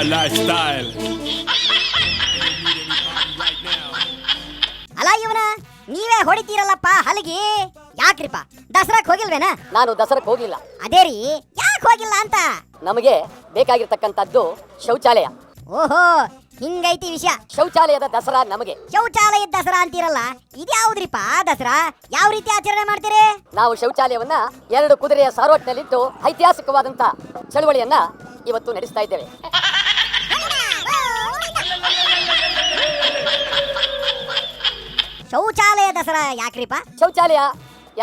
my lifestyle. ಅಲ್ಲ ಇವನ ನೀವೇ ಹೊಡಿತೀರಲ್ಲಪ್ಪ ಹಲಗಿ ಯಾಕ್ರಿಪ್ಪ ದಸರಾಕ್ ಹೋಗಿಲ್ವೇನ? ನಾನು ದಸರಕ್ಕೆ ಹೋಗಿಲ್ಲ. ಅದೇ ರೀ ಯಾಕೆ ಹೋಗಿಲ್ಲ ಅಂತ. ನಮಗೆ ಬೇಕಾಗಿರ್ತಕ್ಕಂಥದ್ದು ಶೌಚಾಲಯ. ಓಹೋ ಹಿಂಗೈತಿ ವಿಷಯ. ಶೌಚಾಲಯದ ದಸರಾ ನಮಗೆ. ಶೌಚಾಲಯದ ದಸರಾ ಅಂತೀರಲ್ಲ ಇದ್ಯಾವ್ದ್ರಿಪ್ಪ ದಸರಾ? ಯಾವ ರೀತಿ ಆಚರಣೆ ಮಾಡ್ತೀರಿ? ನಾವು ಶೌಚಾಲಯವನ್ನ 2 ಕುದುರೆಯ ಸಾರೋಟ್ನಲ್ಲಿಟ್ಟು ಐತಿಹಾಸಿಕವಾದಂತ ಚಳವಳಿಯನ್ನ ಇವತ್ತು ನಡೆಸ್ತಾ ಇದ್ದೇವೆ. ಶೌಚಾಲಯ ದಸರಾ ಯಾಕ್ರಿಪ್ಪ? ಶೌಚಾಲಯ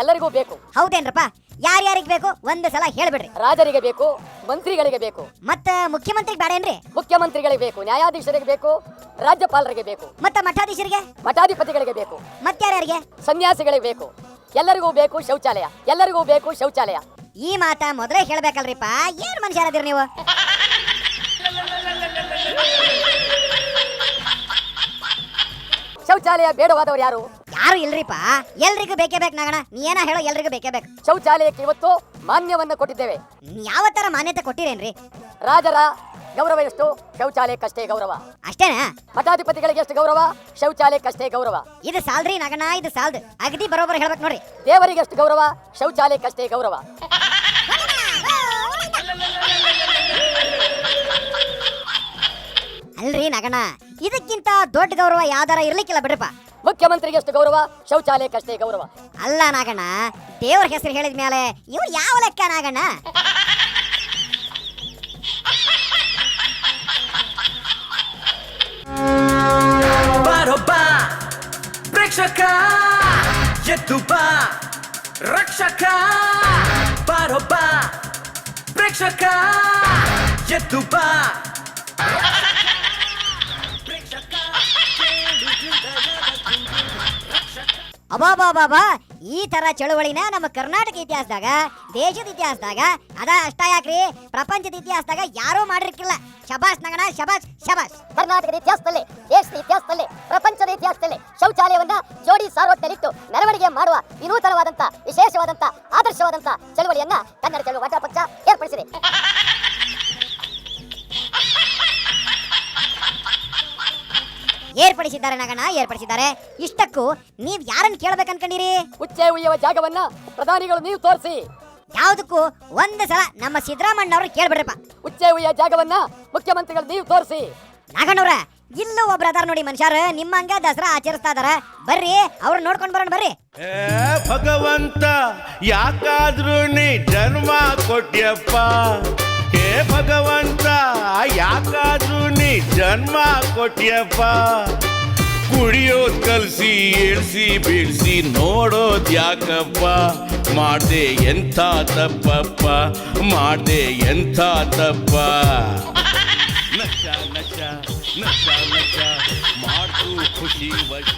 ಎಲ್ಲರಿಗೂ ಬೇಕು. ಹೌದೇನ್ರಪ್ಪ? ಯಾರ್ಯಾರಿಗೆ ಬೇಕು ಒಂದು ಸಲ ಹೇಳ್ಬಿಡ್ರಿ. ರಾಜರಿಗೆ ಬೇಕು, ಮಂತ್ರಿಗಳಿಗೆ ಬೇಕು, ಮತ್ತ ಮುಖ್ಯಮಂತ್ರಿಗೆ ಬೇಡೇನ್ರಿ? ಮುಖ್ಯಮಂತ್ರಿಗಳಿಗೆ ಬೇಕು, ನ್ಯಾಯಾಧೀಶರಿಗೆ ಬೇಕು, ರಾಜ್ಯಪಾಲರಿಗೆ ಬೇಕು, ಮತ್ತ ಮಠಾಧೀಶರಿಗೆ, ಮಠಾಧಿಪತಿಗಳಿಗೆ ಬೇಕು, ಮತ್ಯಾರ್ಯಾರಿಗೆ? ಸನ್ಯಾಸಿಗಳಿಗೆ ಬೇಕು. ಎಲ್ಲರಿಗೂ ಬೇಕು ಶೌಚಾಲಯ, ಎಲ್ಲರಿಗೂ ಬೇಕು ಶೌಚಾಲಯ. ಈ ಮಾತ ಮೊದಲೇ ಹೇಳ್ಬೇಕಲ್ರಿಪ್ಪ. ಏನ್ ಮನುಷ್ಯರದಿರಿ ನೀವು? ಶೌಚಾಲಯ ಬೇಡವಾದವರು ಯಾರು? ಯಾರು ಇಲ್ರಿಪ್ಪ. ಎಲ್ರಿಗೂ ಬೇಕೇ ಬೇಕು ನಾಗಣ. ನೀ ಏನ ಹೇಳೋ, ಎಲ್ರಿಗೂ ಬೇಕೇ ಬೇಕು. ಶೌಚಾಲಯಕ್ಕೆ ಇವತ್ತು ಮಾನ್ಯವನ್ನ ಕೊಟ್ಟಿದ್ದೇವೆ. ಯಾವ ತರ ಮಾನ್ಯತೆ ಕೊಟ್ಟಿರೇನ್ರಿ? ರಾಜರ ಗೌರವ ಎಷ್ಟು? ಶೌಚಾಲಯಕ್ಕಷ್ಟೇ ಗೌರವ. ಅಷ್ಟೇನಾ? ಮಠಾಧಿಪತಿಗಳಿಗೆ ಎಷ್ಟು ಗೌರವ? ಶೌಚಾಲಯಕ್ಕಷ್ಟೇ ಗೌರವ. ಇದು ಸಾಲ್ದ್ರಿ ನಾಗಣ್ಣ, ಇದು ಸಾಲ್ದು. ಅಗದಿ ಬರೋಬ್ಬರ ಹೇಳ್ಬೇಕು ನೋಡ್ರಿ. ದೇವರಿಗೆ ಎಷ್ಟು ಗೌರವ? ಶೌಚಾಲಯಕ್ಕಷ್ಟೇ ಗೌರವ. ಅಲ್ರಿ ನಾಗಣ್ಣ, ಇದಕ್ಕಿಂತ ದೊಡ್ಡ ಗೌರವ ಯಾವ್ದಾರ ಇರ್ಲಿಕ್ಕಿಲ್ಲ ಬಿಡ್ರಪ್ಪ. ಮುಖ್ಯಮಂತ್ರಿಗೆ ಎಷ್ಟು ಗೌರವ? ಶೌಚಾಲಯಕ್ಕಷ್ಟೇ ಗೌರವ. ಅಲ್ಲ ನಾಗಣ್ಣ, ದೇವ್ರ ಹೆಸರು ಹೇಳಿದ ಮೇಲೆ ಇವ್ರು ಯಾವ ಲೆಕ್ಕ ನಾಗಣ್ಣ? ಬಾರೊಬ್ಬ ಪ್ರೇಕ್ಷಕ ಎದ್ದು ಬಾ ರಕ್ಷಕ. ಬಾರೊಬ್ಬ ಪ್ರೇಕ್ಷಕ ಎದ್ದು ಬಾ. ಅಬಾಬಾಬಾ, ಈ ತರ ಚಳುವಳಿನ ನಮ್ಮ ಕರ್ನಾಟಕ ಇತಿಹಾಸದಾಗ, ದೇಶದ ಇತಿಹಾಸದಾಗ, ಅದ ಅಷ್ಟ ಯಾಕ್ರಿ ಪ್ರಪಂಚದ ಇತಿಹಾಸದಾಗ ಯಾರೂ ಮಾಡಿರ್ಕಿಲ್ಲ. ಶಬಾಷ್ ನಗಣ, ಶಬಾಷ್ ಶಬಾಷ್. ಕರ್ನಾಟಕದ ಇತಿಹಾಸದಲ್ಲಿ, ದೇಶದ ಇತಿಹಾಸದಲ್ಲಿ, ಪ್ರಪಂಚದ ಇತಿಹಾಸದಲ್ಲಿ ಶೌಚಾಲಯವನ್ನ ಜೋಡಿ ಸಾರೋಟ್ನಲ್ಲಿಟ್ಟು ಮೆರವಣಿಗೆ ಮಾಡುವ ವಿನೂತನವಾದಂತ, ವಿಶೇಷವಾದಂತ, ಆದರ್ಶವಾದಂತ ಚಳವಳಿಯನ್ನ ಕನ್ನಡ ಚಳವಳಿ ವಾಟಾಳ್ ಪಕ್ಷ ಏರ್ಪಡಿಸಿದೆ. ಏರ್ಪಡಿಸಿದ್ದಾರೆ ನಗಣ, ಏರ್ಪಡಿಸಿದ್ದಾರೆ. ಇಷ್ಟಕ್ಕೂ ನೀವ್ ಯಾರನ್ನ ಕೇಳ್ಬೇಕು ಅನ್ಕೊಂಡಿರಿ? ಉಚ್ಚೆ ಉಯ್ಯುವ ಜಾಗವನ್ನ ಪ್ರಧಾನಿಗಳು ನೀವು ತೋರಿಸಿ. ಯಾವ್ದಕ್ಕೂ ಒಂದು ಸಲ ನಮ್ಮ ಸಿದ್ದರಾಮಣ್ಣವ್ರು ಕೇಳ್ಬಿಡ್ರಪ್ಪ. ಉಚ್ಚೆ ಉಯ್ಯ ಜಾಗವನ್ನ ಮುಖ್ಯಮಂತ್ರಿಗಳು ನೀವು ತೋರಿಸಿ. ನಾಗಣ್ಣವ್ರ, ಇಲ್ಲೂ ಒಬ್ರು ಅದಾರ ನೋಡಿ ಮನುಷ್ಯರು, ನಿಮ್ಮಂಗ ದಸರಾ ಆಚರಿಸ್ತಾ ಇದಾರ. ಬರ್ರಿ ಅವ್ರು ನೋಡ್ಕೊಂಡ್ ಬರೋಣ ಬರ್ರಿ. ಭಗವಂತ ಯಾಕಾದ್ರೂ ನೀ ಜನ್ಮ ಕೊಟ್ಯಪ್ಪ? ಹೇ ಭಗವಂತ ಯಾಕಾದ್ರೂ ನೀ ಜನ್ಮ ಕೊಟ್ಯಪ್ಪ? ಕುಡಿಯೋದ್ ಕಲ್ಸಿ ಏಳ್ಸಿ ಬೀಳ್ಸಿ ನೋಡೋದ್ ಯಾಕಪ್ಪ? ಮಾಡ್ದೆ ಎಂಥ ತಪ್ಪಪ್ಪ, ಮಾಡ್ದೆ ಎಂಥ ತಪ್ಪ? ನಶ ನಶ ನಶ ನಶ ಮಾಡ್ತು ಖುಷಿ ವಶ.